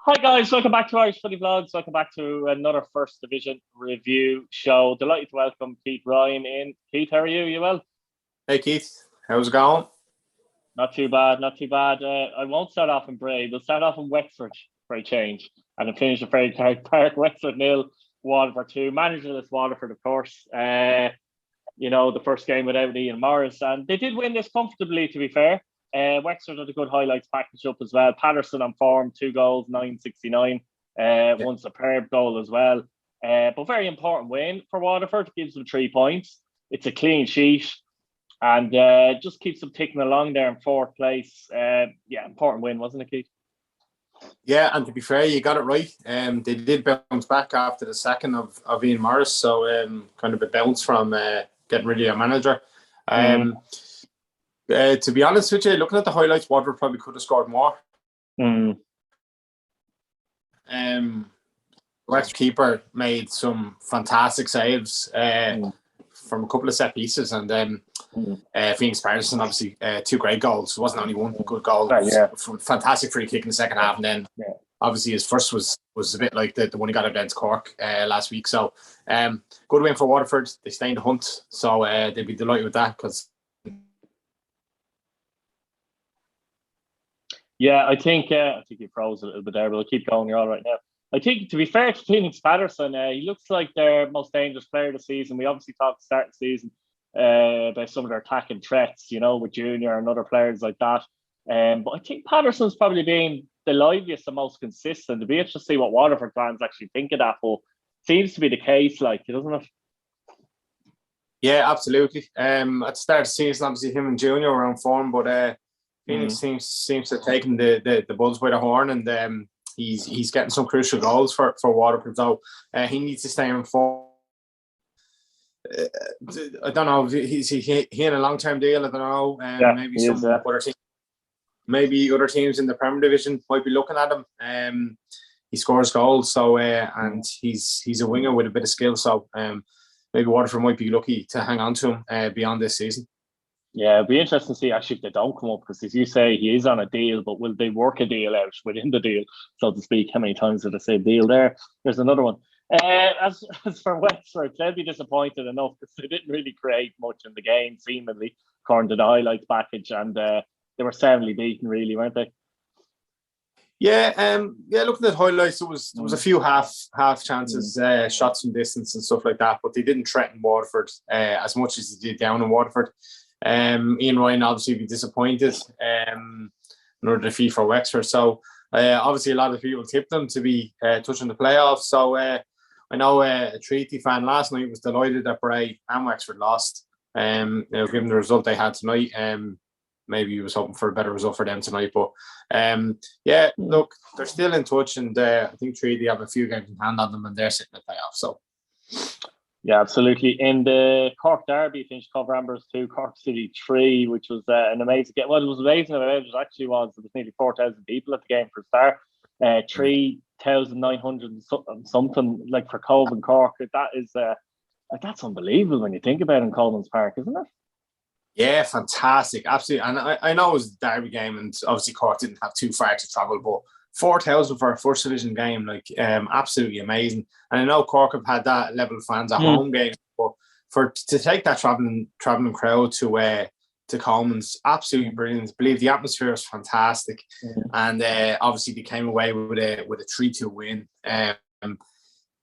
Hi guys, welcome back to Irish Footy Vlogs. Welcome back to another First Division review show. Delighted to welcome Keith Ryan in. Keith, how are you? You well? Hey Keith, how's it going? Not too bad, not too bad. I won't start off in Bray. We'll start off in Wexford for a change. And then finish at Fairy Park. Wexford 0, Waterford 2. Managerless Waterford, of course. The first game without Ian Morris. And they did win this comfortably, to be fair. Wexford had a good highlights package up as well. Patterson on form, 2 goals, 9.69. One superb goal as well. But very important win for Waterford. Gives them 3 points. It's a clean sheet. And just keeps them ticking along there in 4th place. Important win, wasn't it, Keith? Yeah, and to be fair, you got it right. They did bounce back after the second of Ian Morris. So kind of a bounce from getting rid of your manager. To be honest with you, looking at the highlights, Waterford probably could have scored more. Wexford keeper made some fantastic saves from a couple of set pieces, and then Phoenix Patterson, obviously, 2 great goals. It wasn't only one good goal. It was fantastic free kick in the second half, and then obviously his first was a bit like the one he got against Cork last week. So good win for Waterford. They stay in the hunt, so they'd be delighted with that because. Yeah, I think you froze a little bit there, but I'll keep going. You're all right now. I think, to be fair to Phoenix Patterson, he looks like their most dangerous player of the season. We obviously talked at the start of the season about some of their attacking threats, with Junior and other players like that. But I think Patterson's probably been the liveliest and most consistent. It'd be interesting to see what Waterford fans actually think of that, but seems to be the case, doesn't it? Yeah, absolutely. At the start of the season, obviously him and Junior were on form, but Phoenix seems to have taken the bulls by the horn, and he's getting some crucial goals for Waterford. So he needs to stay in form. I don't know. He in a long-term deal. I don't know. Maybe other teams in the Premier Division might be looking at him. He scores goals, so and he's a winger with a bit of skill. So maybe Waterford might be lucky to hang on to him beyond this season. Yeah, it'd be interesting to see actually if they don't come up, because as you say, he is on a deal, but will they work a deal out within the deal, so to speak? How many times did I say deal there? There's another one. As for Wexford, they'll be disappointed enough because they didn't really create much in the game, seemingly, according to the highlights package, and they were soundly beaten, really, weren't they? Yeah, looking at highlights, there was a few half chances, shots from distance and stuff like that, but they didn't threaten Waterford as much as they did down in Waterford. Ian Ryan obviously be disappointed. Another defeat for Wexford. So obviously a lot of people tipped them to be touching the playoffs. So I know a Treaty fan last night was delighted that Bray and Wexford lost. Given the result they had tonight, maybe he was hoping for a better result for them tonight. But look, they're still in touch, and I think Treaty have a few games in hand on them, and they're sitting in the playoffs. So. Yeah, absolutely. In the Cork derby, finished Cobh Ramblers 2, Cork City 3, which was an amazing game. What was amazing about it actually was there was nearly 4,000 people at the game for a start. 3,900 something for Cobh and Cork. That is that's unbelievable when you think about it in Coleman's Park, isn't it? Yeah, fantastic, absolutely. And I know it was a derby game, and obviously Cork didn't have too far to travel, but 4,000 for a First Division game, absolutely amazing. And I know Cork have had that level of fans at home games, but to take that travelling crowd to Coleman's, absolutely brilliant. I believe the atmosphere was fantastic, and obviously they came away with a 3-2 win.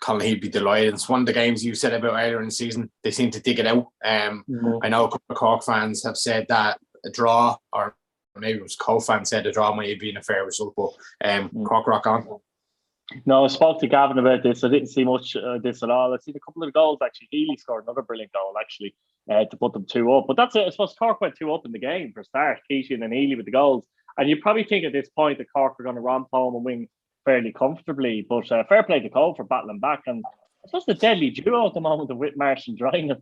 Colin, he'd be delighted. It's one of the games you said about earlier in the season. They seem to dig it out. I know a couple of Cork fans have said that a draw, or maybe it was Cobh fans said a draw might have been a fair result, but Cork rock on. No, I spoke to Gavin about this. I didn't see much of this at all. I've seen a couple of goals, actually. Healy scored another brilliant goal, actually, to put them 2 up. But that's it. I suppose Cork went 2 up in the game for a start, Keaton and Healy with the goals. And you probably think at this point that Cork are going to romp home and win fairly comfortably. But fair play to Cobh for battling back. And I suppose the deadly duo at the moment of Whitmarsh and Drynan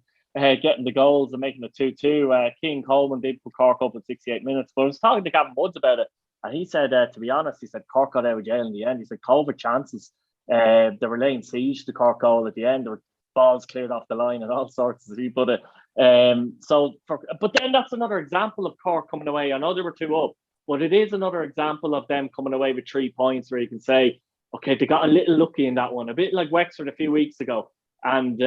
getting the goals and making it 2-2. Keane Coleman did put Cork up at 68 minutes. But I was talking to Gavin Woods about it, and he said, to be honest, he said Cork got out of jail in the end. He said Cobh had chances. They were laying siege to Cork goal at the end. There were balls cleared off the line and all sorts, as he put it. But then that's another example of Cork coming away. I know they were 2 up, but it is another example of them coming away with 3 points where you can say okay, they got a little lucky in that one, a bit like Wexford a few weeks ago. And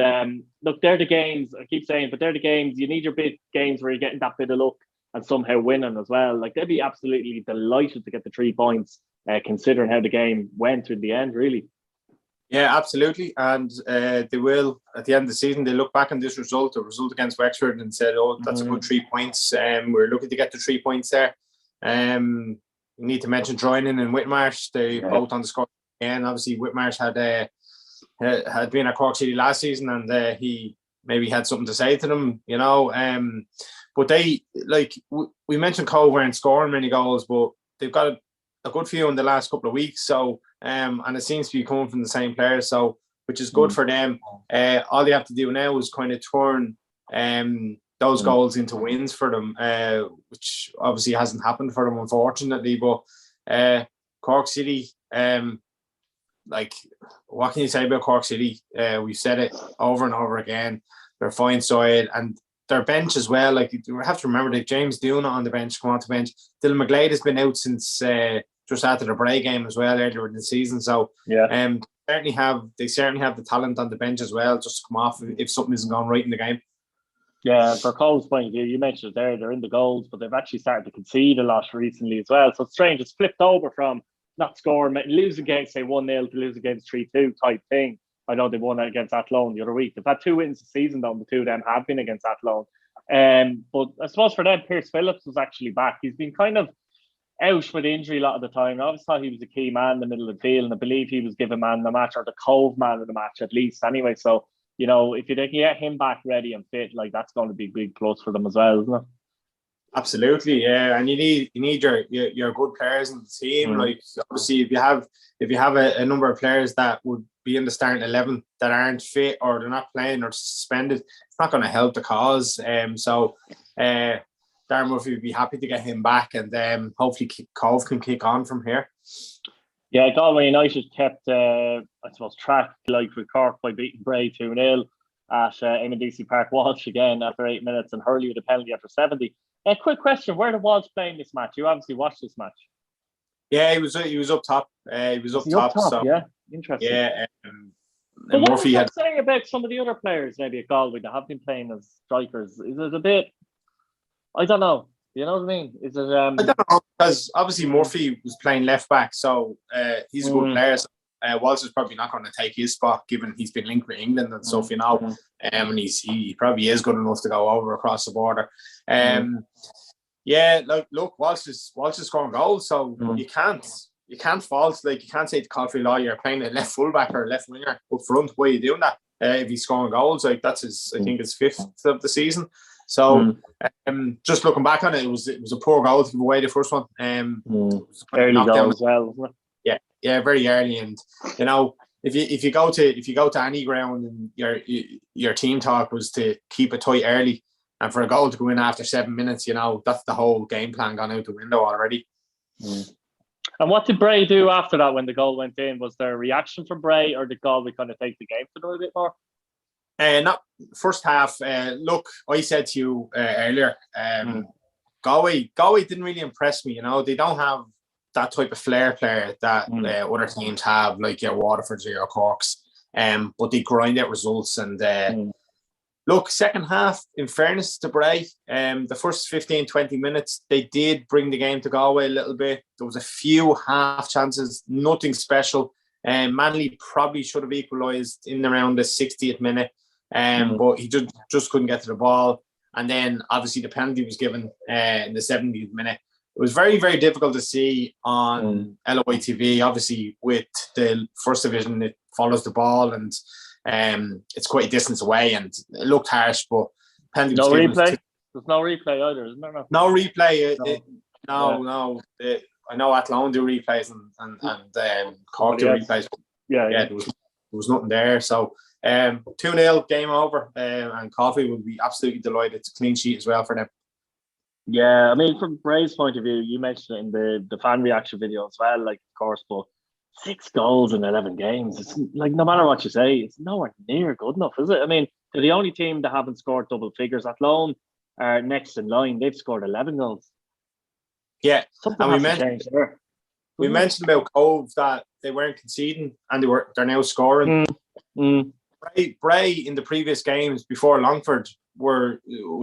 look, they're the games, I keep saying, but they're the games, you need your big games where you're getting that bit of luck and somehow winning as well. Like, they'd be absolutely delighted to get the 3 points, considering how the game went in the end, really. Yeah, absolutely. And they will, at the end of the season, they look back on this result, the result against Wexford, and said, oh, that's a good 3 points. We're looking to get the 3 points there. We need to mention Droynin and Whitmarsh. They both on the score again. Obviously, Whitmarsh had been at Cork City last season, and he maybe had something to say to them, you know. But they, like, we mentioned Cobh weren't scoring many goals, but they've got a good few in the last couple of weeks. So, and it seems to be coming from the same players, so which is good for them. All they have to do now is kind of turn those goals into wins for them, which obviously hasn't happened for them, unfortunately. But Cork City, like, what can you say about Cork City? We've said it over and over again. They're a fine side, and their bench as well. Like, you have to remember that James Duna on the bench, come on the bench. Dylan McGlade has been out since just after the Bray game as well earlier in the season. So they certainly have the talent on the bench as well, just to come off if something isn't going right in the game. Yeah, for Cole's point of view, you mentioned it there, they're in the goals, but they've actually started to concede a lot recently as well. So it's strange, it's flipped over from not scoring, losing games, say 1-0 to losing games 3-2 type thing. I know they won against Athlone the other week. They've had 2 wins this season, though. The 2 of them have been against Athlone. But I suppose for them, Pierce Phillips was actually back. He's been kind of out with injury a lot of the time. I always thought he was a key man in the middle of the field, and I believe he was given man of the match, or the Cobh man of the match at least. Anyway, so, you know, if you can get him back ready and fit, like, that's going to be a big plus for them as well, isn't it? Absolutely, yeah. And you need your good players in the team. Like, obviously, if you have a number of players that would be in the starting 11 that aren't fit, or they're not playing, or suspended, it's not going to help the cause. So Darren Murphy would be happy to get him back, and hopefully Cobh can kick on from here. Yeah, Galway United kept, I suppose, track, like, with Cork by beating Bray 2-0 at Eamon Park. Walsh again after 8 minutes, and Hurley with a penalty after 70. A quick question: where did Walsh playing this match? You obviously watched this match. Yeah, he was up top. He was up top. So, yeah, interesting. Yeah. But what Murphy had say about some of the other players maybe at Galway that have been playing as strikers? Is it a bit? I don't know. You know what I mean? Is it? I don't know, because obviously Murphy was playing left back, so he's a good player. So, Walsh is probably not going to take his spot, given he's been linked with England and stuff, you know. And he probably is good enough to go over across the border. Yeah, like, look, Walsh is scoring goals, so you can't fault. Like, you can't say to Caulfield, "Oh, you're playing a left fullback or a left winger up front. Why are you doing that?" If he's scoring goals, like, that's his, I think, his 5th of the season. So, just looking back on it, it was a poor goal to give away the first one. Early goal as well, wasn't it? Yeah, very early. And, you know, if you go to any ground and your team talk was to keep it tight early, and for a goal to go in after 7 minutes, you know, that's the whole game plan gone out the window already. And what did Bray do after that when the goal went in? Was there a reaction from Bray, or did Galway kind of take the game to them a bit more? Not first half. Look, I said to you earlier, Galway didn't really impress me. You know, they don't have that type of flair player that other teams have, like your Waterfords or your Corks. But they grind out results. And look, second half, in fairness to Bray, the first 15, 20 minutes, they did bring the game to Galway a little bit. There was a few half chances, nothing special. Manley probably should have equalised in around the 60th minute. But he just couldn't get to the ball. And then, obviously, the penalty was given in the 70th minute. It was very, very difficult to see on LOI TV. Obviously, with the first division, it follows the ball, and it's quite a distance away, and it looked harsh, but penalty was given. There's no replay either, isn't there? No replay. No. I know Athlone do replays and Cork do replays. There was nothing there. So 2-0, game over, and Coffey will be absolutely delighted. It's a clean sheet as well for them. Yeah, I mean, from Bray's point of view, you mentioned it in the fan reaction video as well, like, of course, but 6 goals in 11 games, it's like, no matter what you say, it's nowhere near good enough, is it? I mean, they're the only team that haven't scored double figures. Athlone are next in line. They've scored 11 goals. Yeah. Something has to change there. we mentioned about Cobh that they weren't conceding and they're now scoring. Bray in the previous games before Longford was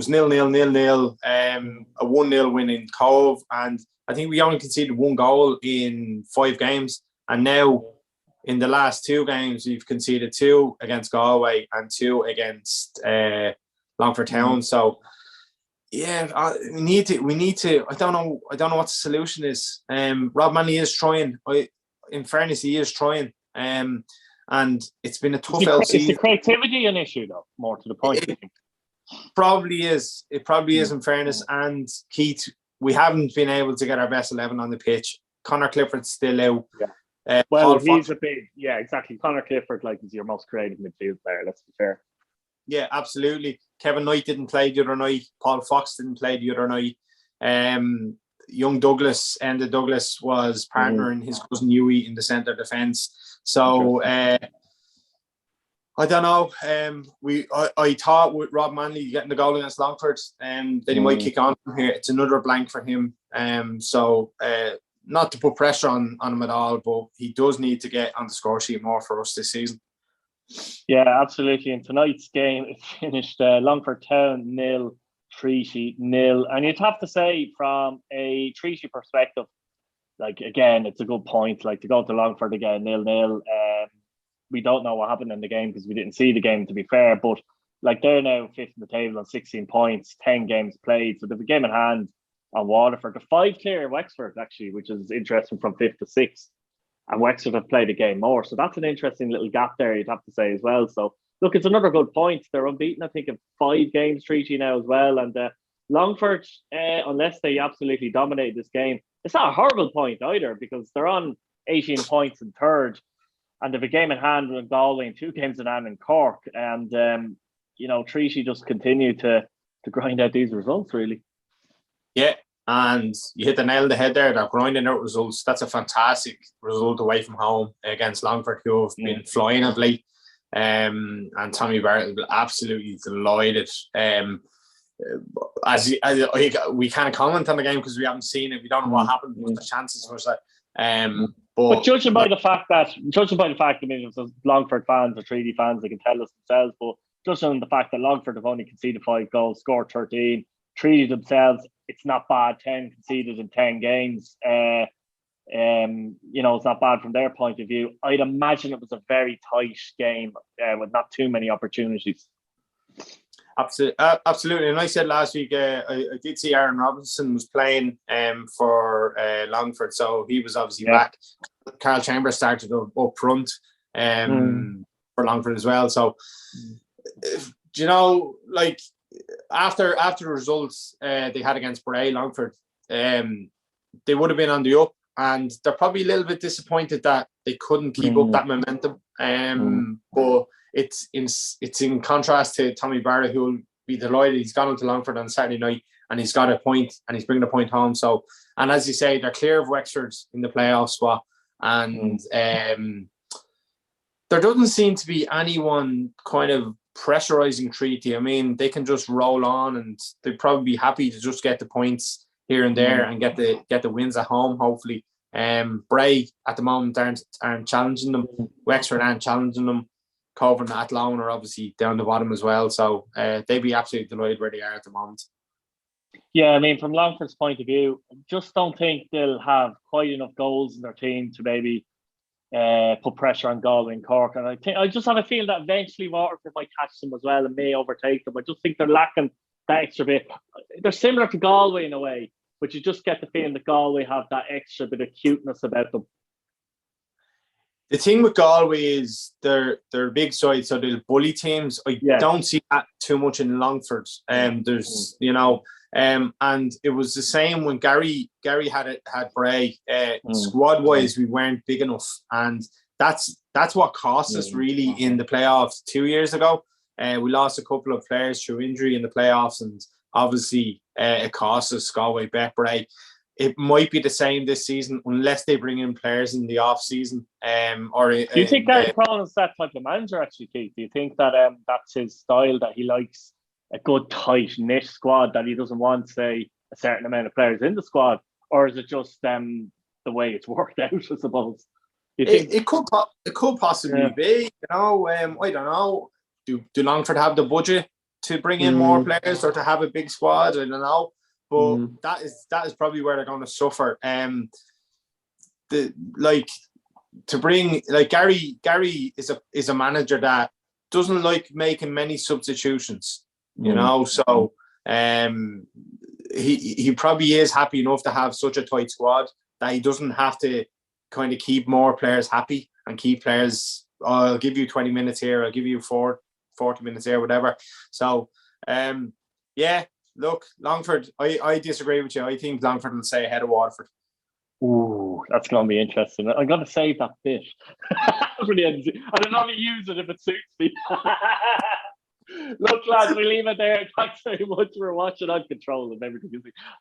0-0, a 1-0 win in Cobh, and I think we only conceded 1 goal in 5 games, and now in the last 2 games we've conceded 2 against Galway and 2 against Longford Town. So yeah, we need to. I don't know what the solution is. Rob Manley is trying. In fairness, he is trying. And it's been a tough season. Is the creativity an issue, though? More to the point, I think. Probably is. It probably is, in fairness. And Keith, we haven't been able to get our best 11 on the pitch. Connor Clifford's still out. Yeah. Well, he's a big. Yeah, exactly. Connor Clifford, is your most creative midfield player. Let's be fair. Yeah, absolutely. Kevin Knight didn't play the other night. Paul Fox didn't play the other night. Young Douglas, Enda Douglas, was partnering his cousin Huey in the centre defence. So I don't know. I thought with Rob Manley getting the goal against Longford, that he might kick on from here. It's another blank for him. So not to put pressure on him at all, but he does need to get on the score sheet more for us this season. Yeah, absolutely. In tonight's game, it finished Longford Town 0, Treaty 0. And you'd have to say, from a Treaty perspective, again, it's a good point. To go to Longford again, 0-0. We don't know what happened in the game because we didn't see the game, to be fair. But they're now 5th in the table on 16 points, 10 games played. So they have a game in hand on Waterford. The 5 clear Wexford, actually, which is interesting, from 5th to 6th. And Wexford have played a game more. So that's an interesting little gap there, you'd have to say, as well. So, look, it's another good point. They're unbeaten, I think, in 5 games, Treaty now as well. And Longford, unless they absolutely dominate this game, it's not a horrible point either, because they're on 18 points in 3rd. And they have a game in hand with Galway and 2 games in hand in Cork. And, Treaty just continue to grind out these results, really. Yeah. And you hit the nail on the head there. They're grinding out results. That's a fantastic result away from home against Longford, who have been flying of late. And Tommy Barrett will be absolutely delighted. As we can't comment on the game because we haven't seen it. We don't know what happened. What the chances was that. But judging by the fact, I mean, if there's Longford fans or Treaty fans, they can tell us themselves. But judging on the fact that Longford have only conceded 5 goals, scored 13, Treaty themselves, it's not bad. 10 conceded in 10 games. It's not bad from their point of view. I'd imagine it was a very tight game with not too many opportunities. Absolutely. And I said last week, I did see Aaron Robinson was playing for Longford, so he was obviously back. Carl Chambers started up front for Longford as well. So, after the results they had against Bray, Longford, they would have been on the up, and they're probably a little bit disappointed that they couldn't keep up that momentum. But it's in contrast to Tommy Barrett, who will be delighted. He's gone into Longford on Saturday night and he's got a point and he's bringing a point home. So, and as you say, they're clear of Wexford in the playoff spot, and there doesn't seem to be anyone kind of pressurizing Treaty. I mean, they can just roll on and they'd probably be happy to just get the points here and there and get the wins at home, hopefully. Bray at the moment aren't challenging them. Wexford aren't challenging them. Cobh and Athlone are obviously down the bottom as well. So they'd be absolutely delighted where they are at the moment. Yeah, I mean, from Longford's point of view, I just don't think they'll have quite enough goals in their team to maybe put pressure on Galway and Cork. And I just have a feeling that eventually Waterford might catch them as well and may overtake them. I just think they're lacking that extra bit. They're similar to Galway in a way, but you just get the feeling that Galway have that extra bit of cuteness about them. The thing with Galway is they're a big side, so they'll bully teams. I don't see that too much in Longford. There's and it was the same when Gary had Bray. Squad wise, we weren't big enough, and that's what cost us really in the playoffs 2 years ago. We lost a couple of players through injury in the playoffs, and obviously it cost us. Galway bet Bray. It might be the same this season unless they bring in players in the off season. Do you think Gary Cronin's that type of manager, actually, Keith? Do you think that that's his style, that he likes a good tight knit squad, that he doesn't want, say, a certain amount of players in the squad, or is it just the the way it's worked out, I suppose. You think It could possibly be, you know. I don't know. Do Longford have the budget to bring in more players or to have a big squad? I don't know. But that is probably where they're going to suffer. Gary is a manager that doesn't like making many substitutions, you know. So he probably is happy enough to have such a tight squad that he doesn't have to kind of keep more players happy and keep players. Oh, I'll give you 20 minutes here. I'll give you 40 minutes here, whatever. So, look, Longford. I disagree with you. I think Longford will stay ahead of Waterford. Ooh, that's going to be interesting. I'm going to save that bit for the end. I'll only use it if it suits me. Look, lads, we leave it there. Thanks very much for watching. I'm controlling everything.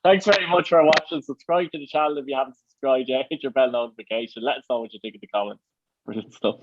Thanks very much for watching. Subscribe to the channel if you haven't subscribed yet. Hit your bell notification. Let us know what you think in the comments. Brilliant stuff.